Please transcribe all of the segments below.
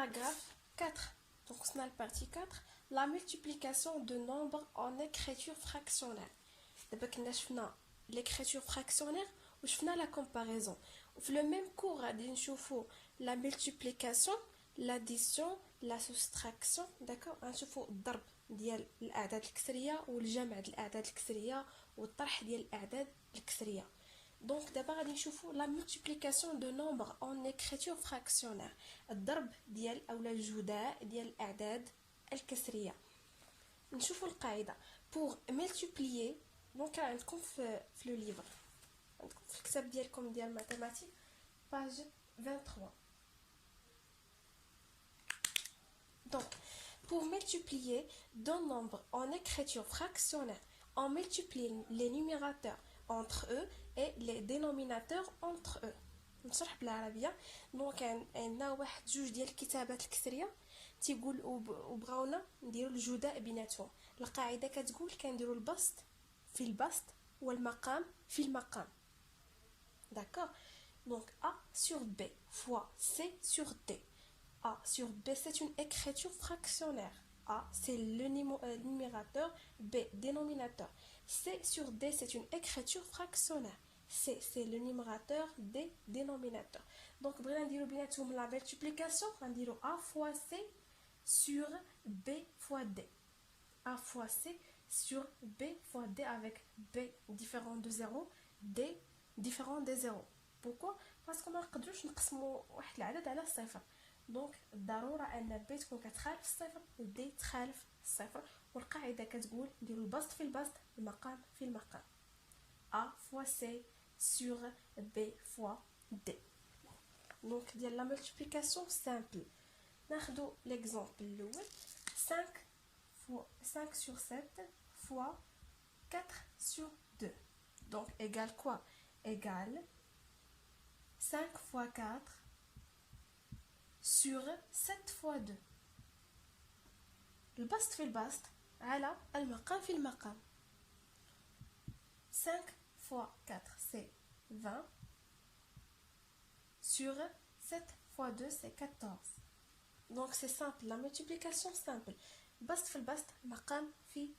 paragraphe 4. Donc, on a la partie 4. La multiplication de nombres en écriture fractionnaire. D'abord, on a l'écriture fractionnaire ou la comparaison. Dans le même cours, on a la multiplication, l'addition, la soustraction. D'accord? On a الضرب ديال الأعداد الكسرية والجمع ديال الأعداد الكسرية والطرح ديال الأعداد الكسرية. Donc d'abord غادي نشوفوا la multiplication de nombres en écriture fractionnaire. الضرب ديال اولا الجداء ديال الاعداد الكسريه. نشوفوا القاعده pour multiplier. دونك عندكم في لو ليفر، عندكم في الكتاب ديالكم ديال ماتيماتيك page 23. Donc pour multiplier deux nombres en écriture fractionnaire, on multiplie les numérateurs entre eux et les dénominateurs entre eux. نشرح بالعربيه. دونك عندنا واحد جوج ديال الكتابات الكسريه تيقول وبغاونا نديروا الجداء بيناتهم. القاعده كتقول كنديروا البسط في البسط والمقام في المقام. D'accord? Donc A sur B fois C sur D. A sur B, c'est une écriture fractionnaire. A, c'est le numérateur, B, dénominateur. C sur D, c'est une écriture fractionnaire. C, c'est le numérateur, D, dénominateur. Donc, on va dire la multiplication, on va dire A fois C sur B fois D. A fois C sur B fois D avec B différent de 0, D différent de 0. Pourquoi? Parce qu'on ما نقدروش نقسموا واحد العدد على صفر. دونك ضرورة ان B تكون كتخالف الصفر و D تخالف الصفر، والقاعدة كتقول نديرو البسط في البسط المقام في المقام. A fois C sur B fois D. Donc ديال la multiplication simple. ناخدو l'exemple الاول 5 sur 7 fois 4 sur 2. Donc égale quoi? Égale 5 fois 4 sur 7 fois 2. البسط في البسط على المقام في المقام. 5 fois 4 c'est 20 sur 7 fois 2 c'est 14. Donc c'est simple, la multiplication simple. البسط في البسط المقام في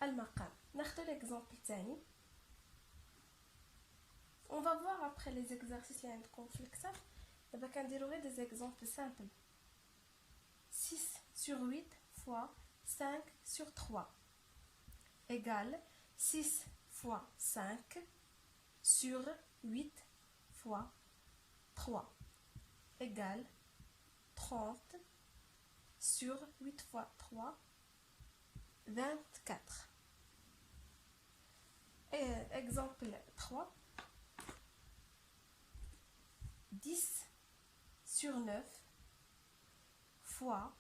المقام. ناخذ l'exemple الثاني. On va voir après les exercices اللي عندكم في الكتاب. دابا كنديرو غير des exemples simples. 6 sur 8 fois 5 sur 3 égale 6 fois 5 sur 8 fois 3 égale 30 sur 8 fois 3, 24. Et exemple 3, 10 sur 9 fois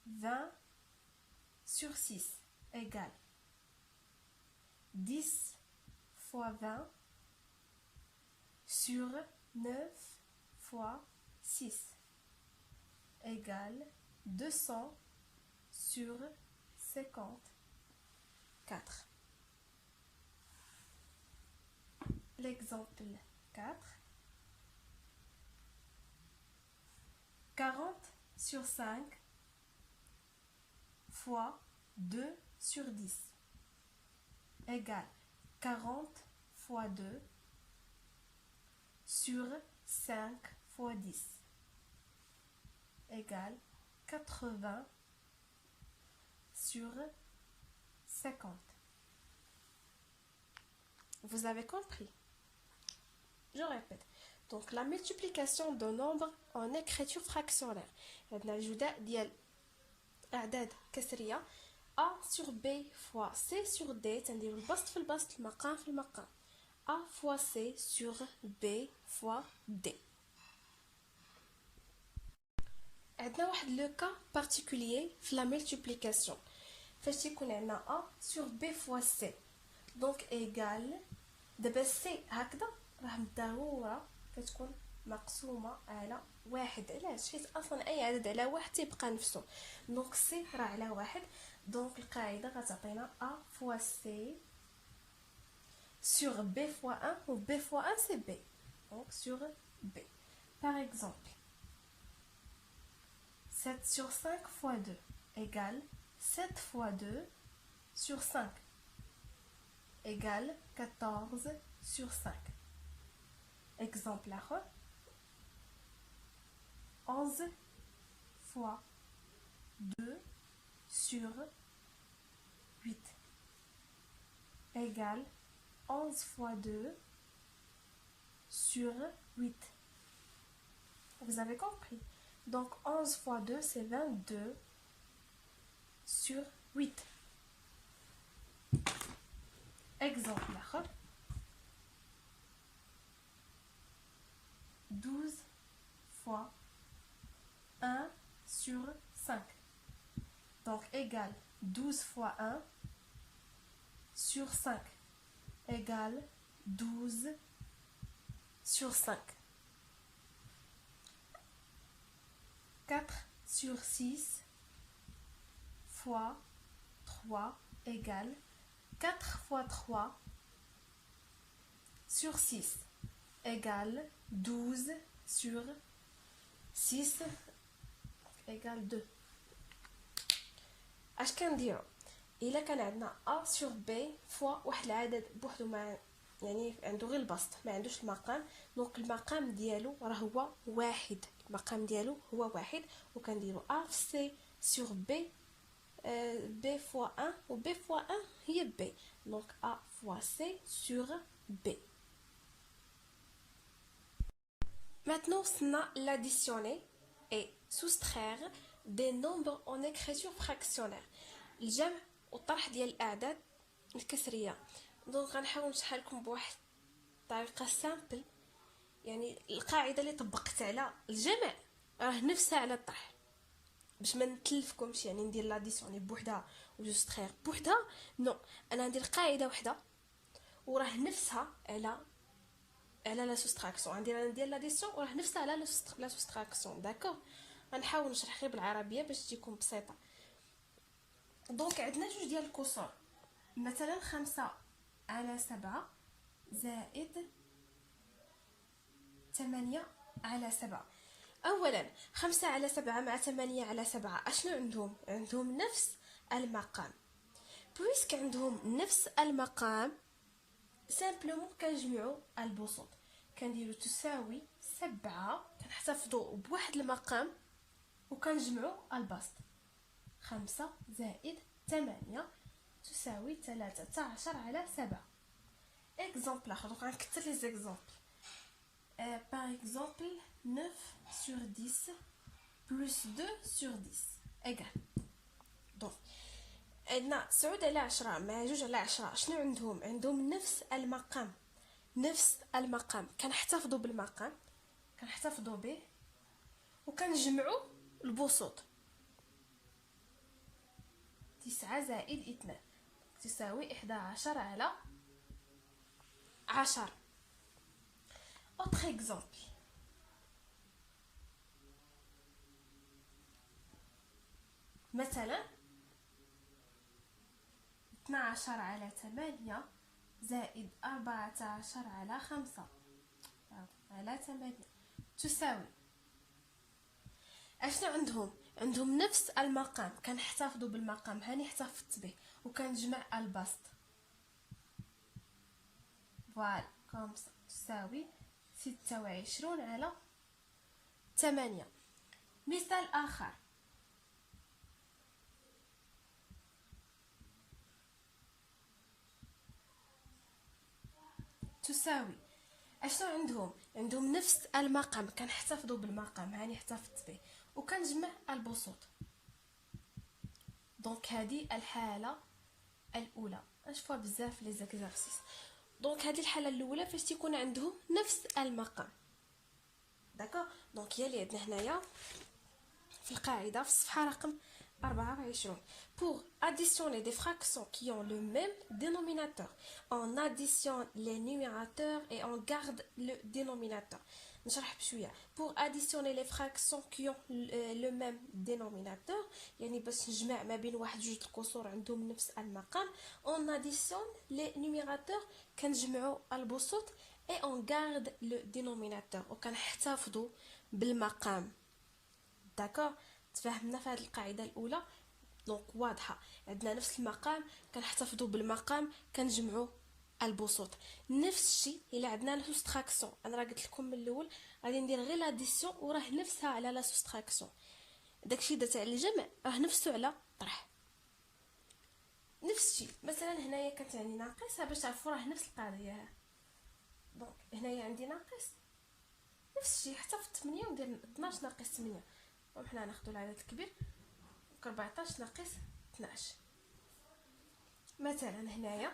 20 sur 6 égale 10 fois 20 sur 9 fois 6 égale 200 sur 54. L'exemple 4. 40 sur 5 fois 2 sur 10 égale 40 fois 2 sur 5 fois 10 égale 80 sur 50. Vous avez compris? Je répète. Donc la multiplication de nombres en écriture fractionnaire. عندنا الجداء ديال أعداد كسرية A sur B fois C sur D. تنديرو البسط في البسط المقام في المقام. A fois C sur B fois D. عندنا واحد لو كا بارتيكولير في لا ملتيبليكاسيون فاش تيكون عندنا A sur B fois C. دونك ايغال دابا سي هكذا راه بالضروره كتكون مقسومه على واحد. علاش؟ حيت اصلا اي عدد على واحد تيبقى نفسه. دونك سي راه على واحد. دونك القاعده غتعطينا A fois C sur B fois 1 ou B fois 1 c'est B. Donc sur B. Par exemple 7 sur 5 fois 2 égale 7 fois 2 sur 5 égale 14 sur 5. Exemple à 11 fois 2 sur 8 égale 11 fois 2 sur 8. Vous avez compris? Donc 11 fois 2, c'est 22 sur 8. Exemple آخر 12 fois 1 sur 5. Donc égale 12 fois 1 sur 5 égale 12 sur 5. 4 sur 6 fois 3 égale 4 fois 3 sur 6 égale 12 sur 6 égale 2. اش كنديرو الا كان عندنا a sur b فوا واحد العدد بوحدو ما يعني عنده غير البسط ما عندوش المقام، دونك المقام ديالو راه هو واحد، المقام ديالو هو واحد، وكنديرو a في c sur b b fois 1 و b fois 1 هي b، دونك a fois c sur b. Maintenant, on a l'additionner et soustraire des nombres en écriture fractionnaire. الجمع والطرح ديال الأعداد الكسرية. دونك غنحاول نشرح لكم بواحد الطريقة سامبل، يعني القاعدة اللي طبقت على الجمع راه نفسها على الطرح، باش ما نتلفكمش يعني ندير لاديسيوني بوحدها وجوستخير بوحدها، نو انا ندير قاعدة وحدة وراه نفسها على لا سوستراكسيون، ندير لاديسيون وراه نفسها على لا سوستراكسيون. داكوغ، غنحاول نشرح غير بالعربيه باش تجيكم بسيطه. دونك عندنا جوج ديال الكسور، مثلا 5 على 7 زائد 8 على 7. اولا 5 على 7 مع 8 على 7 اشنو عندهم نفس المقام. بويسك عندهم نفس المقام سامبلومون كنجمعوا البسط، كنديروا تساوي 7، كنحتفظوا بواحد المقام وكنجمعوا البسط. 5 زائد 8 تساوي 13 على 7. اكزامبل اخر، دونك غنكثر لي زيكزامبل. باغ اكزامبل 9 sur 10 plus 2 sur 10 ايغال. دونك عندنا 9 على 10 مع 2 على 10 شنو عندهم نفس المقام، كنحتفظوا بالمقام، كنحتفظوا به وكنجمعوا البسط. 9 زائد 2 تساوي 11 على 10. autre exemple، مثلا 12 على 8 زائد 14 على 5 على 8 تساوي اشنو عندهم نفس المقام، كنحتفظوا بالمقام، هاني احتفظت به وكنجمع البسط. فوالا كوم تساوي 26 على 8. مثال اخر، تساوي اشنو عندهم نفس المقام، كنحتفظوا بالمقام، هاني احتفظت به وكنجمع البسط. دونك هذه الحاله الاولى، نشوفها بزاف لي زيكزارسيس. دونك هذه الحاله الاولى فاش تيكون عندهم نفس المقام. داكوغ، دونك هي اللي عندنا هنايا في القاعده في الصفحه رقم 24. Pour additionner des fractions qui ont le même dénominateur, on additionne les numérateurs et on garde le dénominateur. نشرح بشويه. Pour additionner les fractions qui ont le même dénominateur، يعني باش نجمع ما بين واحد جوج الكسور عندهم نفس المقام، on additionne les numérateurs، كنجمعوا البسط، et on garde le dénominateur، وكنحتفظوا بالمقام. داكوغ، تفاهمنا في هذه القاعده الاولى؟ دونك واضحه، عندنا نفس المقام كنحتفظوا بالمقام كنجمعوا البسوط. نفس الشيء الا عندنا لا سوستراكسيون، انا راه قلت لكم من الاول غادي ندير غير لاديسيون وراه نفسها على لا سوستراكسيون. داكشي تاع الجمع راه نفسه على طرح. نفس الشيء مثلا هنايا كانت عندي ناقص، باش تعرفوا راه نفس القضيه. دونك هنايا عندي ناقص، نفس الشيء حتى في 8 وندير 12 ناقص 8. وحنا ناخذ العدد الكبير 14 ناقص 12. مثلا هنايا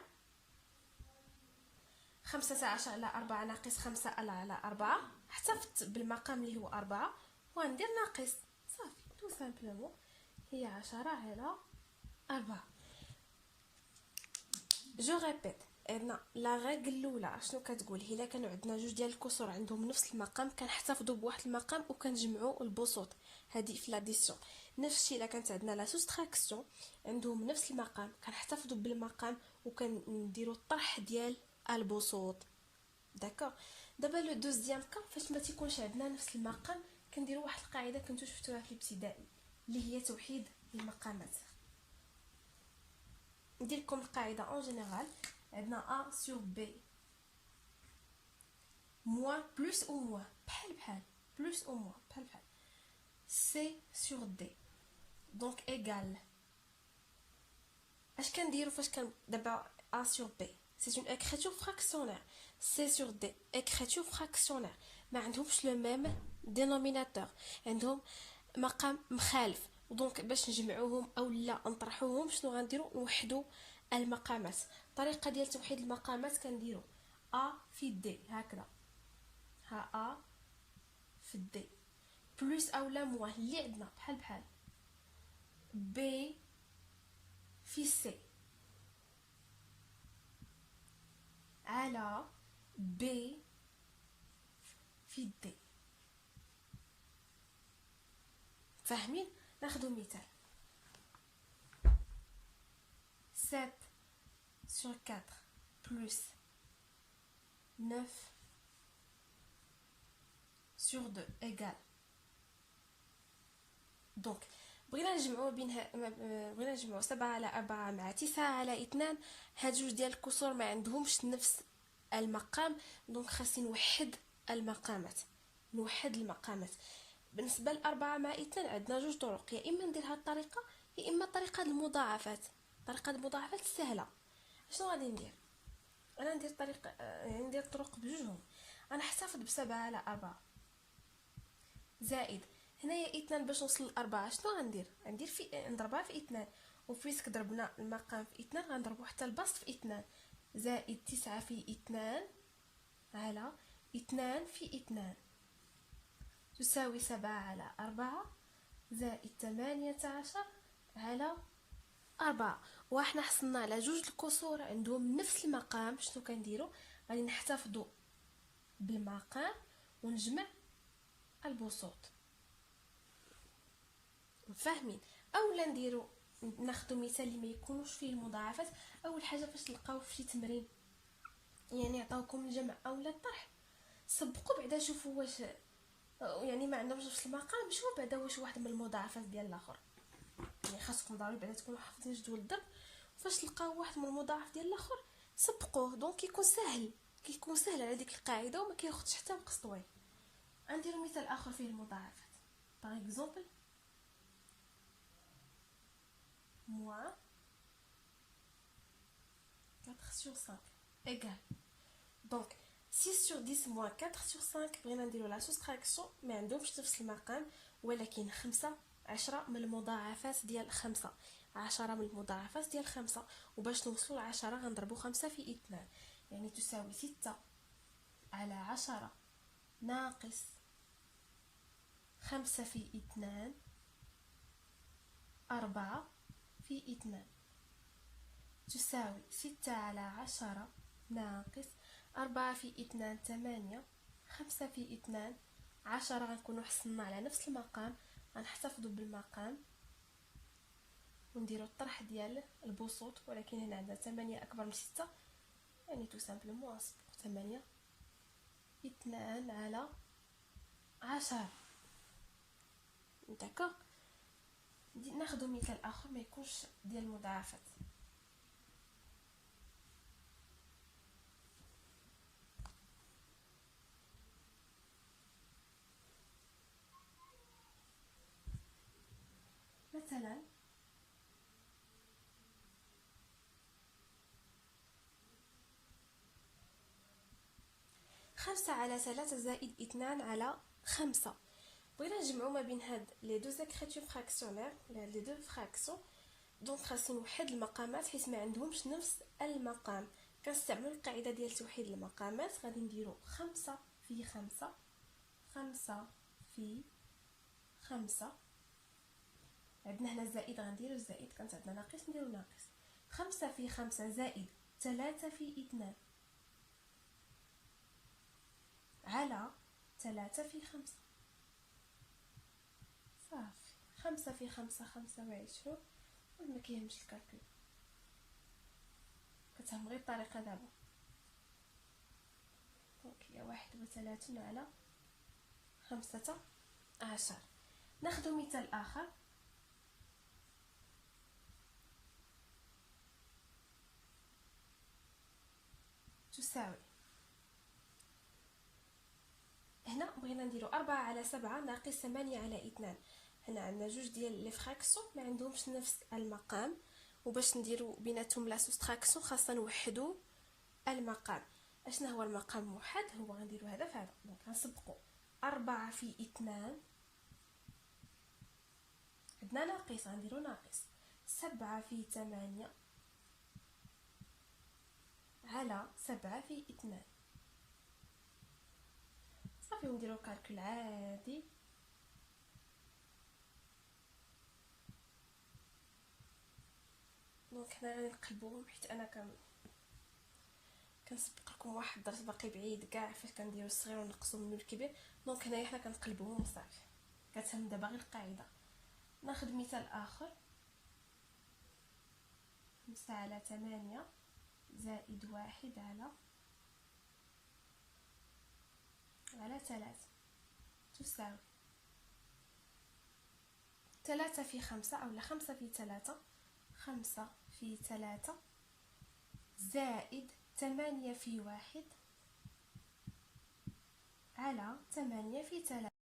15 على 4 ناقص 5 على 4، احتفظت بالمقام اللي هو 4 وندير ناقص صافي تو سامبلومون هي 10 على 4. جو ريبيت، عندنا لا ريغل الاولى شنو كتقول؟ الا كانوا عندنا جوج ديال الكسور عندهم نفس المقام كنحتفظوا بواحد المقام وكنجمعوا البسوط، هذه في لاديسيون. نفس الشيء الا كانت عندنا لا سوستراكسيون عندهم نفس المقام كنحتفظوا بالمقام وكنديروا الطرح ديال البسوط. داكوغ. دابا لو دوزيام كا فاش ما تيكونش عندنا نفس المقام كنديروا واحد القاعده كنتو شفتوها في الابتدائي اللي هي توحيد المقامات. ندير لكم القاعده اون جينيرال، عندنا a sur b moins plus ou moins بحال plus ou moins بحال c sur d donc égal. اش كنديروا فاش كان دابا a sur b c'est une écriture fractionnaire، c sur d écriture fractionnaire ما عندهمش لو ميم دينوميناتور، عندهم مقام مخالف. دونك باش نجمعوهم او لا نطرحوهم شنو غنديروا؟ نوحدوا المقامات. الطريقه ديال توحيد المقامات كنديروا a في d هكذا، ها a في d بلس او لا موان اللي عندنا بحال b في c على b في d. فاهمين؟ ناخذ مثال 7 sur 4 plus 9 sur 2 égale. دونك بغينا نجمعوا بغينا نجمعوا 7 على 4 مع 9 على 2. هاد جوج ديال الكسور ما عندهمش نفس المقام، دونك خاصني نوحد المقامات. بالنسبه للأربعة مع 2 عندنا جوج طرق، يا اما ندير هاد الطريقه يا اما طريقه المضاعفات. طريقه المضاعفات سهله. شنو غادي ندير؟ انا ندير طريقه يعني ندير طرق بجوجهم. انا احتفظ ب7 على 4 زائد هنايا 2 باش نوصل ل4 شنو غندير؟ غندير في نضربها في 2 وفيسك ضربنا المقام في 2 غنضربو حتى البسط في 2 زائد 9 في 2 على 2 في 2 تساوي 7 على 4 زائد 18 على 4. وحنا حصلنا على جوج الكسور عندهم نفس المقام. شنو كنديروا؟ غادي نحتفظوا بالمقام ونجمع البسوط. فاهمين؟ اولا نديروا ناخذوا مثال اللي ما يكونوش فيه المضاعفات. اول حاجه فاش تلقاو في شي تمرين يعني عطاوكم الجمع اولا الطرح، سبقوا بعدا شوفوا واش يعني ما عندهمش نفس المقام، شوفوا بعدا واش واحد من المضاعفات ديال الاخر. يعني خاصكم ضروري بعدا تكونوا حافظين جدول الضرب. فاش تلقاو واحد من المضاعف ديال الاخر سبقوه، دونك كيكون سهل على ديك القاعده وما كياخذش حتى وقت طويل. غنديروا مثال اخر فيه المضاعفات. باغ اكزومبل moins 4 sur 5 égale. Donc 6 sur 10 moins 4 sur 5 بغينا نديروا لا سوستراكسيون ما عندهمش نفس المقام، ولكن 10 من المضاعفات ديال 5 10 من المضاعفات ديال 5. وباش نوصلوا ل 10 غنضربوا 5 في 2 يعني تساوي 6 على 10 ناقص 5 في 2 4 في 2 تساوي 6 على 10 ناقص 4 في 2 8 5 في 2 10. غنكونوا حصلنا على نفس المقام، غنحتفظوا بالمقام ونديروا الطرح ديال البسوط. ولكن هنا عندنا 8 اكبر من 6 يعني تو سامبلومون نصبغ 8 2 على 10. داكوغ. ناخذ مثال اخر ما يكونش ديال المضاعفات. مثلا 5/3 زائد 2/5. بغينا نجمعو ما بين هاد لي دو زيكريتور فراكسيونير لي دو فراكسيون، دونك خاصني نوحد المقامات حيت ما عندهمش نفس المقام. كنستعملو القاعده ديال توحيد المقامات. غادي نديرو 5 في 5، 5 في 5. عندنا هنا زائد، غنديرو الزائد، كانت عندنا ناقص نديرو ناقص. 5 في 5 زائد 3 في 2 على 3 في 5. صافي. 5 في 5 25. ما كيهمش الكالكول، كتهم غير الطريقه دابا. دونك هي 31 على 15. ناخدو مثال اخر. تساوي، هنا بغينا نديرو 4/7 ناقص 8/2. هنا عندنا جوج ديال لي فراكسيون ما عندهمش نفس المقام، وباش نديرو بيناتهم لا سوستراكسيون خاصنا نوحدو المقام. اشنا هو المقام موحد؟ هو غنديرو هذا في هذا. دونك غنسبقو 4 في 2 عندنا ناقص، غنديرو ناقص 7 في 8 على 7 في 2. صافي ونديرو كالكول عادي. دونك هنا غادي نقلبوهم حيت انا كنسبق لكم واحد الدرس باقي بعيد كاع فاش كنديرو الصغير ونقصو منو الكبير. دونك هنايا حنا كنقلبوهم صافي. كتهم دابا غير القاعده. ناخذ مثال اخر. 5/8 زائد 1/3 تساوي 3 في 5 أو 5 في 3. 5 في 3 زائد 8 في 1 على 8 في 3.